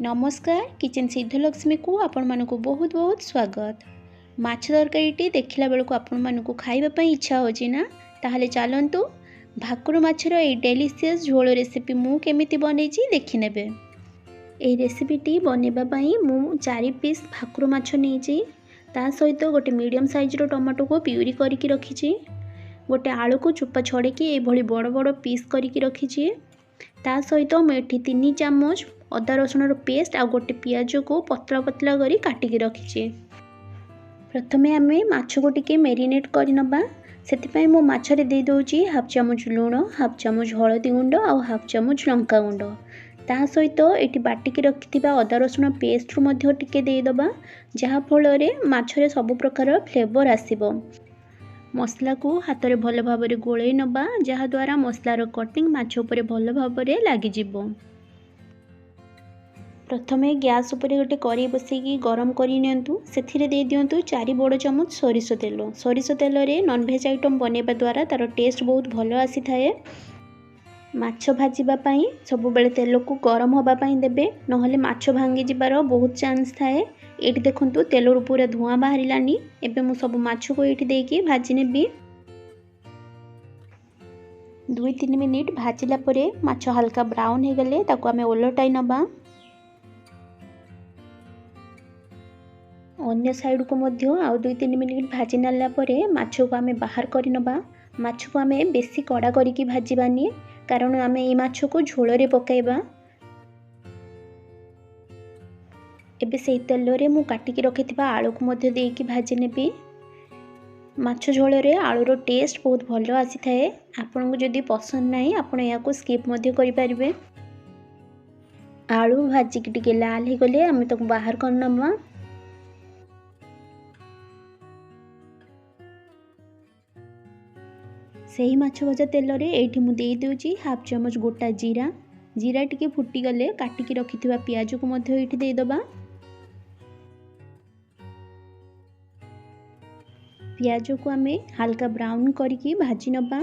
नमस्कार किचन सिद्धलक्ष्मी को आपण मानकु बहुत बहुत स्वागत। माछ तरकारीटी देखला बेलू आपण मानकु खाइबा पई इच्छा होची ना, ताहले चलंतु भाकुर माछर ए डेलीशियस झोल रेसिपी मु केमिति बनेची देखि नेबे। ए रेसिपीटी बनेबा पई मु 4 पीस भाकुर माछ नेची, ता सहित गोटे मीडियम साइज रो टमाटो को प्यूरी करके रखीची, गोटे आलू को चोपा छड़ेकी ए भली बड़ बड़ पीस करके रखीची, ता सहित मुझे 3 चामच अदा रसुण पेस्ट आ गोटे पियाज को पतला पतला करी काटिकी रखीची। प्रथमे आमे माछ को टिके मेरिनेट करि नबा। सेति मो माछरे दे दोची हाफ चामच लूण, हाफ चामच हळदी गुंड और हाफ चामच लंका गुंड, ता सहित एटी बाटिकी रखिथिबा अदा रसुण पेस्ट रु मध्ये टिके दे दबा, जहा फଳରେ माछरे सब प्रकार फ्लेवर आसीबो। मसला को हाथ में भल भाव गोले नबा, जहा द्वारा मसलार कटिंग माछ उपरे भल भाव लगी जिवो। प्रथमे गैस उपरे गोटे करी बसैकी गरम करि नियंतु, सेथिरे दे दियंतु 4 बड़ चमच सोरिष तेल। सोरिष तेल रे नॉन वेज आइटम बनेबा द्वारा तार टेस्ट बहुत भल आसी थाए। माछ भाजीबा पई सब बेले तेल को गरम होबा पई देबे, नहले माछ भांगी जिबार बहुत चांस थाए। एठी देखंतु तेल रु पूरा धुआं बाहरिलानी। एबे मु सब माछ को एठी देकी भाजी नेबी। 2-3 मिनिट भाजिला परे माछ हल्का ब्राउन हे गले ताको आमे ओलटाई नबा। अन्य साइड को मध्य आउ 2-3 मिनिट भाजी नाला परे माछ को आमे बाहर करि नबा। माछ को आमे बेसी कड़ा करिकी भाजीबानी, कारण आमे ए माछ को झोल रे पकाइबा। एबे सेही तेल रे मु काटिकी रखिथिबा आलू को मध्य देकी भाजी नेबी। माछ झोल रे आलूर टेस्ट बहुत भल आसी थाए। आपन को जदी पसंद नाही आपण या को स्किप मध्य करि परिबे। आलू भाजी की टिके लाल हे गले आमे तक बाहर कर नबा। सही माछ भजा तेल रे एठी मु दे दोची हाफ चमच गोटा जीरा। जीरा टिके फुटी गले काटिकी रखिथिबा पियाज को मध्य एठी दे दबा। पियाज को आमे हल्का ब्राउन करके भाजी नबा।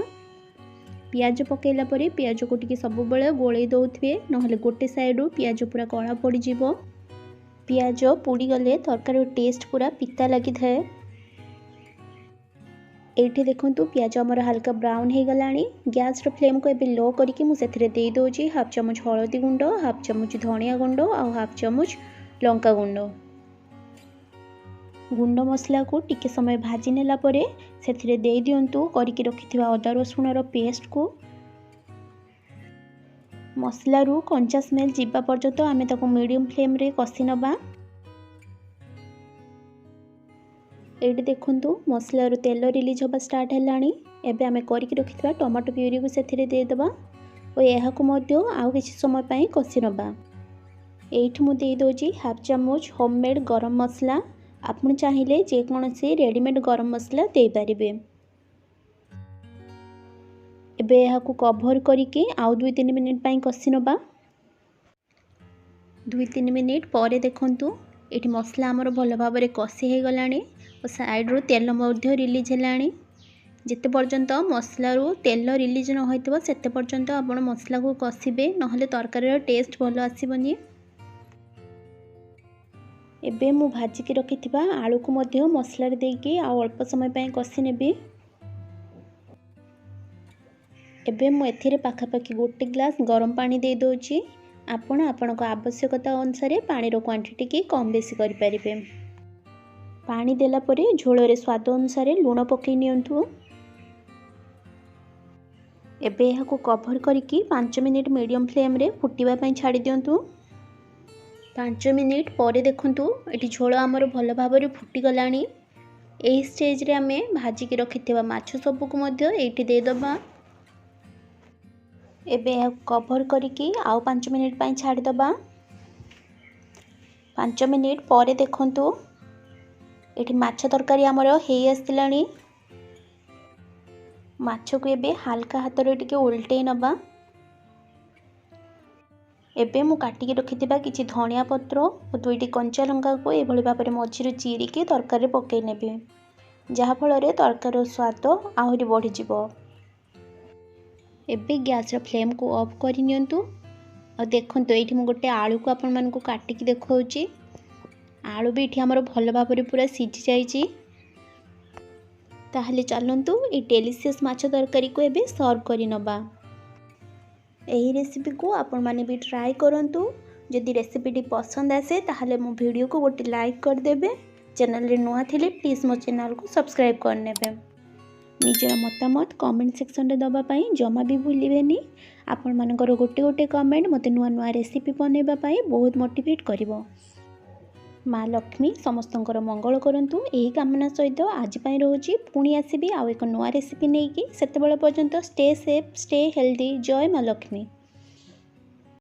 पियाज पकेला परे पियाज को टिके सब बेले गोले दउथबे, नहले गोटे साइड रो पियाज पूरा कळा पड़ी जिवो। पियाज पोड़ी गले तरकारी टेस्ट पूरा पिता लगी थाए। एठी देखंतु पियाज हमर हल्का ब्राउन हे गलानी। गैस रो फ्लेम को एबे लो करके मु सेथिरे दे दोची हाफ चमच हळदी गुंड, हाफ चमच धनिया गुंड और हाफ चमच लंका गुंड। गुंड मसला को टिके समय भाजी नेला परे सेथिरे दे दियंतु करके रखिथिबा अदा रसुण रो पेस्ट को। मसला रु कंचा स्मेल जिबा पर्यंत आमे ताको मीडियम फ्लेम रे कसी नबा। एटी देखंतु मसला रु तेल रिलीज होबा स्टार्ट हेलानी। एबे आमे करके रखिथिबा टमाटो प्यूरी को सेथिरे दे दबा और एहा को मध्य आउ किछि समय पई कसी नबा। एठी मु दे दोची हाफ चमच होममेड गरम मसला। आपण चाहिले जे कोनोसी रेडीमेड गरम मसला दे पारिबे। एबे एहा को कवर करके आउ 2-3 मिनिट पई कसी नबा। 2-3 मिनिट परे देखंतु एठी मसला हमर भल भाव रे कसी हे गलानी और साइड रो तेल मध्य रिलीज हेलानी। जेते पर्यंत मसला रो तेल रिलीज न होइतबो सेते पर्यंत आपण मसला को कसीबे, नहले तरकारी रो टेस्ट भल आसीबनी। एबे मु भाजी के रखिथिबा आलू को मध्य मसला रे देकी आ अल्प समय पई कसी नेबी। एबे मु एथिरे पाखापाखि गोटे ग्लास गरम पानी दे दोची। आपण आपनको आवश्यकता अनुसार पानी रो क्वांटिटी की कम बेसी करि परिबे। पानी देला परे झोल रे स्वाद अनुसार लूण पकई नियंतु। एबे एहा को कवर करके 5 मिनिट मीडियम फ्लेम रे फुटीबा पई छाडी दियंतु। 5 मिनिट परे देखंतु एटी झोल हमर भल भाव रे फुटी गलानी। एही स्टेज रे आमे भाजी के रखिथिबा माछ सब को मध्य एटी दे दबा। एबे एहा कवर करके आउ 5 मिनिट पई छाडी दबा। 5 मिनिट परे देखंतु एठी माछ तरकारी हमर हेई आस्तिलानी। माछ को एबे हल्का हाथ रे टिके उल्टे नबा। एबे मु काटिके रखिथिबा किछि धनिया पत्र और 2टी कंचा लंका को ए भली भाबरे मझिरु चीरी के तरकारी पकई नेबे, जहा फଳରେ तरकारी स्वाद आहुरी बढ़ी जिवो। एबे गैस रो फ्लेम को ऑफ करि नियंतु और देखंतु एठी मु गोटे आलू को आपण मानकु काटिकी देखौची। आलू भी एठी हमर भल भाबरे पूरा सिझी जाईची। ताहले चलंतु ए डेलीशियस माछ तरकारी को एबे सर्व करि नबा। एही रेसिपी को आपण माने भी ट्राई करंतु। जदि रेसिपीटी पसंद आसे ताहले मो वीडियो को गोटे लाइक कर देबे। चैनल रे नुआ थिले प्लीज मो चैनल को सब्सक्राइब कर नेबे। निजर मतामत कमेंट सेक्शन रे दबा पई जमा भी भूलिबेनी। आपण मानकर गोटे गोटे कमेंट मते नुआ नुआ रेसिपी बनेबा पई बहुत मोटिवेट करिवो। माँ लक्ष्मी समस्तंकर मंगल करंतु। एही कामना सहित आज पई रहूची। पुणी आसीबी आउ एक नुआ रेसिपी नेकी। सेतेबेले पर्यंत स्टे सेफ स्टे हेल्दी। जय माँ लक्ष्मी।